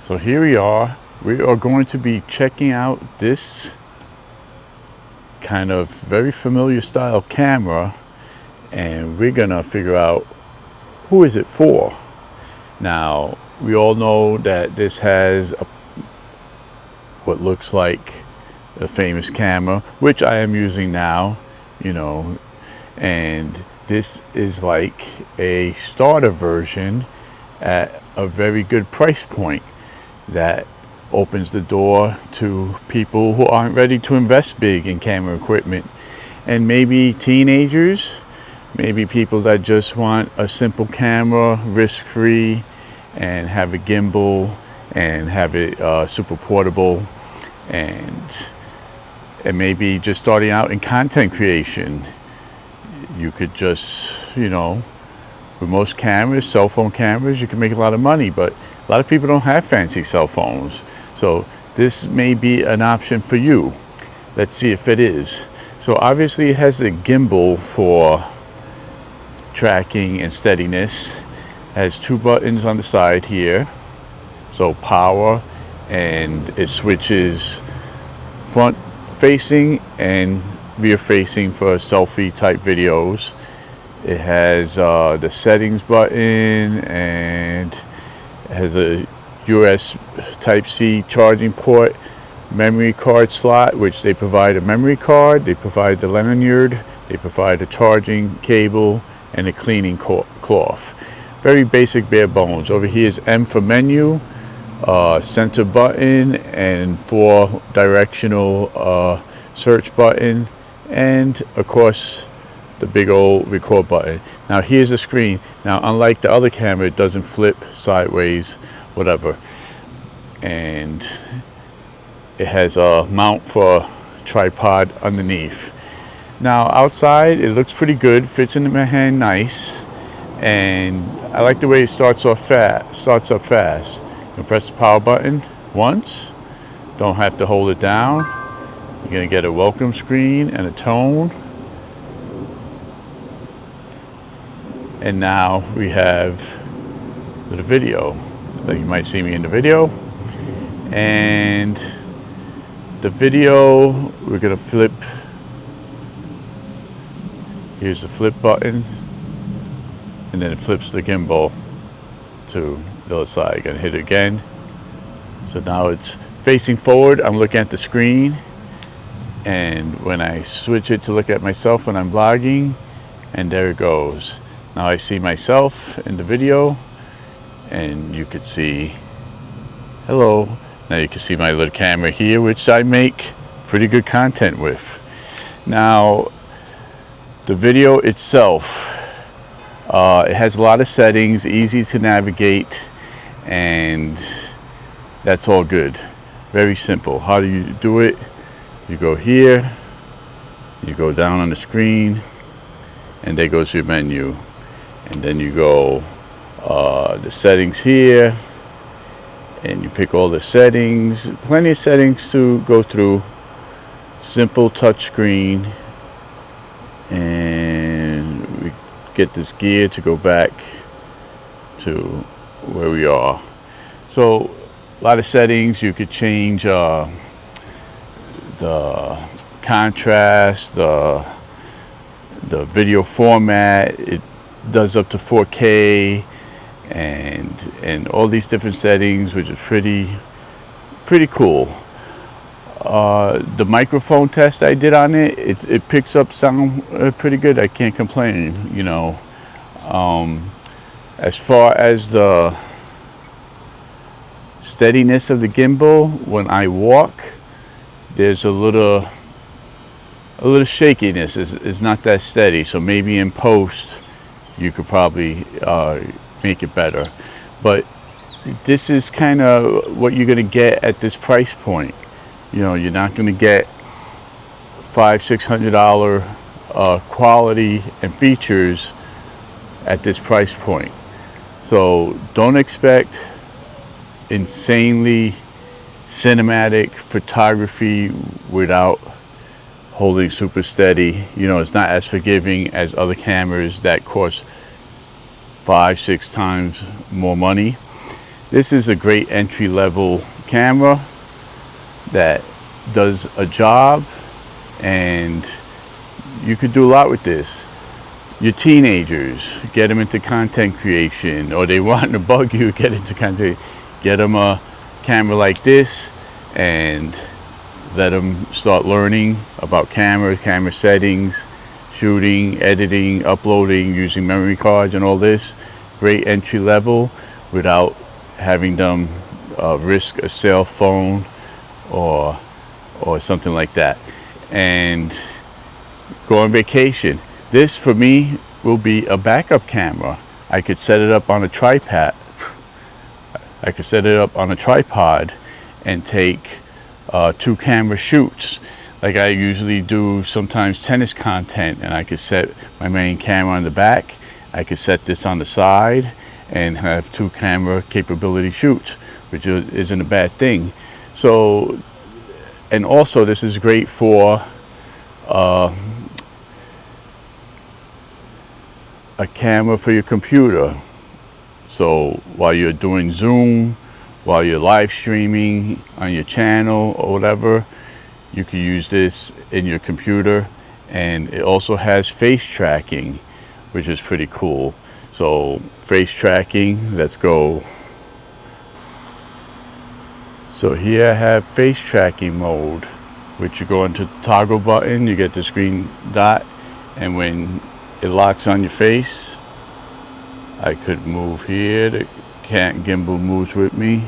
So here we are. We are going to be checking out this kind of very familiar style camera, and we're gonna figure out who is it for. Now, we all know that this has what looks like a famous camera, which I am using now, and this is like a starter version at a very good price point that opens the door to people who aren't ready to invest big in camera equipment, and maybe teenagers, maybe people that just want a simple camera, risk-free, and have a gimbal and have it super portable, and maybe just starting out in content creation. You could just, with most cameras, cell phone cameras, you can make a lot of money, but a lot of people don't have fancy cell phones. So this may be an option for you. Let's see if it is. So obviously it has a gimbal for tracking and steadiness. It has two buttons on the side here. So power, and it switches front facing and rear facing for selfie type videos. It has the settings button, and it has a US Type-C charging port, memory card slot, which they provide a memory card, they provide the lanyard, they provide a charging cable, and a cleaning cloth. Very basic, bare bones. Over here is M for menu, center button, and 4 directional search button, and of course the big old record button. Now here's the screen. Now, unlike the other camera, it doesn't flip sideways, whatever. And it has a mount for tripod underneath. Now outside, it looks pretty good, fits in my hand nice, and I like the way it starts up fast. You press the power button once, don't have to hold it down. You're gonna get a welcome screen and a tone. And now we have the video. Like, you might see me in the video. And the video, we're gonna flip. Here's the flip button. And then it flips the gimbal to the other side. Gonna hit it again. So now it's facing forward. I'm looking at the screen. And when I switch it to look at myself when I'm vlogging, and there it goes. Now I see myself in the video, and you could see, hello. Now you can see my little camera here, which I make pretty good content with. Now, the video itself, it has a lot of settings, easy to navigate, and that's all good. Very simple. How do you do it? You go here, you go down on the screen, and there goes your menu. And then you go the settings here, and you pick all the settings. Plenty of settings to go through. Simple touch screen, and we get this gear to go back to where we are. So a lot of settings. You could change the contrast, the video format. It does up to 4K, and all these different settings, which is pretty cool. The microphone test I did on it, it picks up sound pretty good. I can't complain. As far as the steadiness of the gimbal, when I walk, there's a little shakiness. It's not that steady. So maybe in post you could probably make it better. But this is kind of what you're going to get at this price point. You're not going to get $500-600 quality and features at this price point. So don't expect insanely cinematic photography without holding super steady. It's not as forgiving as other cameras that cost 5-6 times more money. This is a great entry-level camera that does a job, and you could do a lot with this. Your teenagers, get them into content creation, or they want to bug you, get into content, get them a camera like this and let them start learning about camera settings, shooting, editing, uploading, using memory cards and all this. Great entry level without having them risk a cell phone or something like that. And go on vacation. This for me will be a backup camera. I could set it up on a tripod. And take 2 camera shoots. Like I usually do sometimes tennis content, and I could set my main camera on the back. I could set this on the side and have 2 camera capability shoots, which isn't a bad thing. So, and also this is great for a camera for your computer. So while you're doing Zoom, while you're live streaming on your channel or whatever, you can use this in your computer. And it also has face tracking, which is pretty cool. So face tracking, let's go. So here I have face tracking mode, which you go into the toggle button, you get this green dot, and when it locks on your face, I could move here. The gimbal moves with me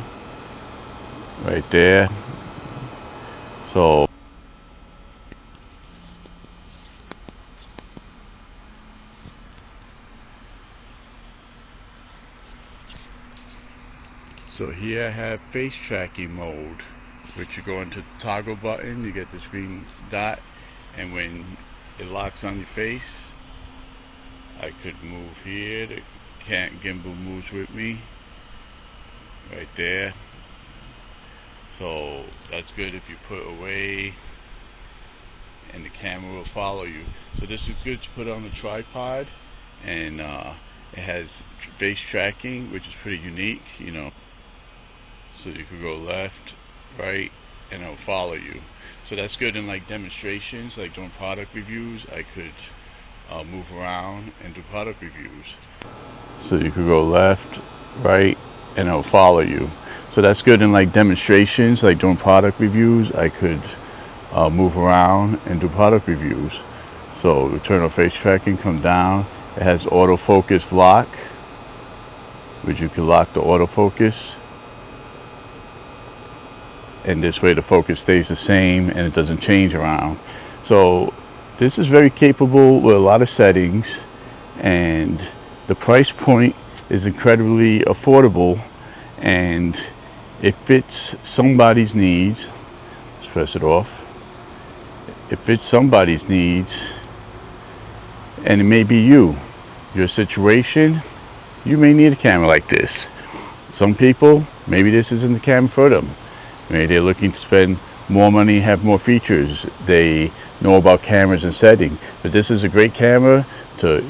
right there. So here I have face tracking mode, which you go into the toggle button, you get this green dot, and when it locks on your face, I could move here. The gimbal moves with me right there. So that's good if you put away and the camera will follow you. So this is good to put on the tripod, and it has face tracking, which is pretty unique, you know. So you could go left, right, and it'll follow you. So that's good in like demonstrations, like doing product reviews. I could move around and do product reviews. So you could go left, right, and it'll follow you. So that's good in like demonstrations, like doing product reviews. I could move around and do product reviews. So return on face tracking, come down. It has autofocus lock, which you can lock the autofocus. And this way the focus stays the same and it doesn't change around. So this is very capable with a lot of settings, and the price point is incredibly affordable, and it fits somebody's needs. Let's press it off. It fits somebody's needs, and it may be your situation. You may need a camera like this. Some people, maybe this isn't the camera for them. Maybe they're looking to spend more money, have more features. They know about cameras and setting. But this is a great camera to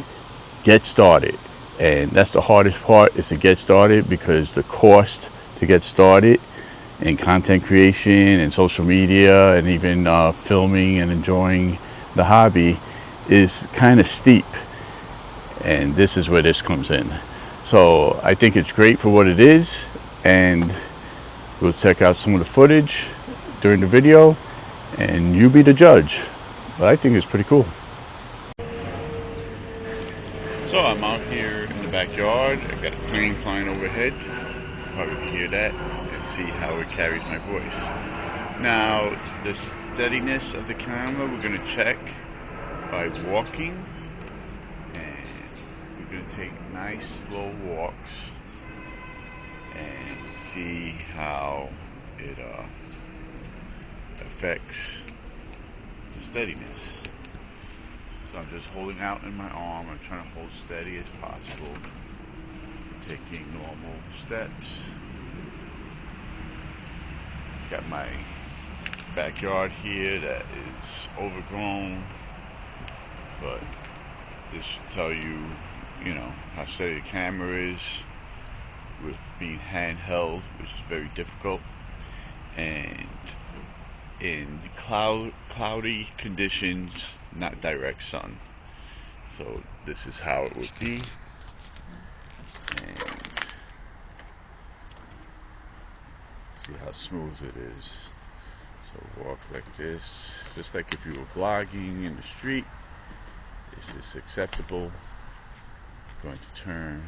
get started. And that's the hardest part, is to get started, because the cost to get started in content creation and social media and even filming and enjoying the hobby is kind of steep. And this is where this comes in. So I think it's great for what it is, and we'll check out some of the footage during the video, and you be the judge. But I think it's pretty cool. So I'm out here in the backyard. I got a plane flying overhead. Probably can hear that and see how it carries my voice. Now, the steadiness of the camera, we're going to check by walking. And we're going to take nice slow walks and see how it affects the steadiness. So I'm just holding out in my arm. I'm trying to hold steady as possible, taking normal steps. Got my backyard here that is overgrown, but this should tell you, you know, how steady the camera is. with being handheld, which is very difficult, and in cloudy conditions, not direct sun. So this is how it would be. And see how smooth it is. So walk like this, just like if you were vlogging in the street. This is acceptable. Going to turn.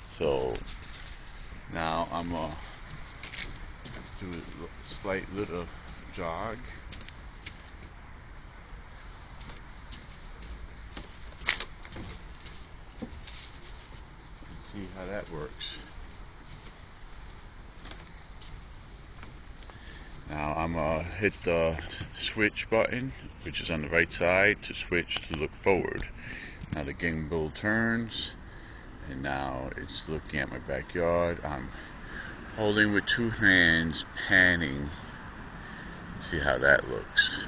So now I'm gonna do a slight little jog. See how that works. Now I'm gonna hit the switch button, which is on the right side, to switch to look forward. Now the gimbal turns, and now it's looking at my backyard. I'm holding with two hands, panning. See how that looks.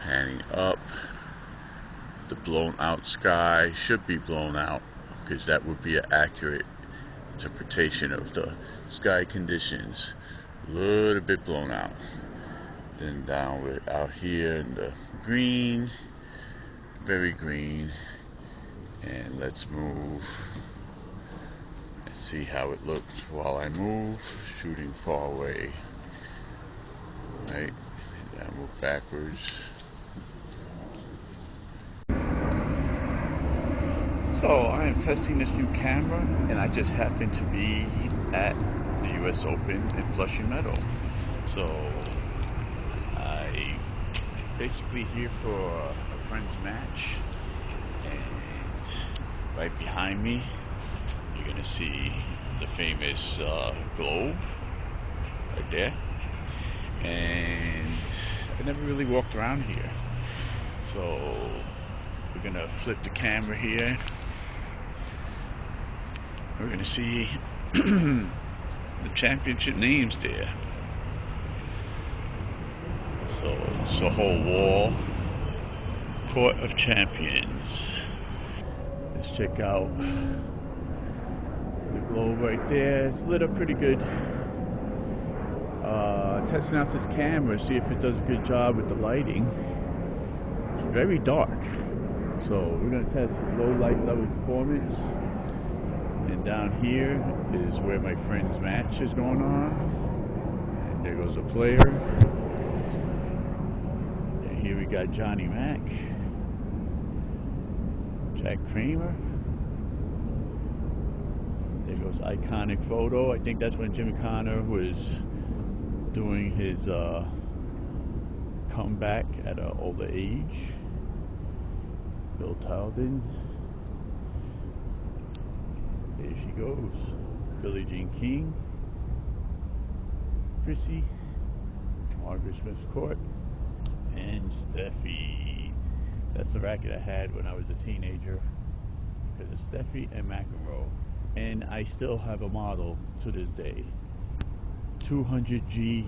Panning up. The blown out sky should be blown out, because that would be an accurate interpretation of the sky conditions. A little bit blown out. Then down with out here in the green, very green. And let's move and see how it looks while I move, shooting far away. Right, and then I move backwards. So I am testing this new camera, and I just happened to be at the US Open in Flushing Meadow. So I basically here for a friend's match, and right behind me you're gonna see the famous globe right there. And I never really walked around here, so we're gonna flip the camera here. We're gonna see the championship names there. So it's a whole wall. Court of Champions. Let's check out the globe right there. It's lit up pretty good. Testing out this camera, see if it does a good job with the lighting. It's very dark. So we're gonna test low light level performance. And down here is where my friend's match is going on. And there goes a player. And here we got Johnny Mac, Jack Kramer. There goes iconic photo. I think that's when Jimmy Connor was doing his comeback at an older age. Bill Talden. There she goes. Billie Jean King. Chrissy. Margaret Smith's Court. And Steffi. That's the racket I had when I was a teenager. Because of Steffi and McEnroe. And I still have a model to this day. 200G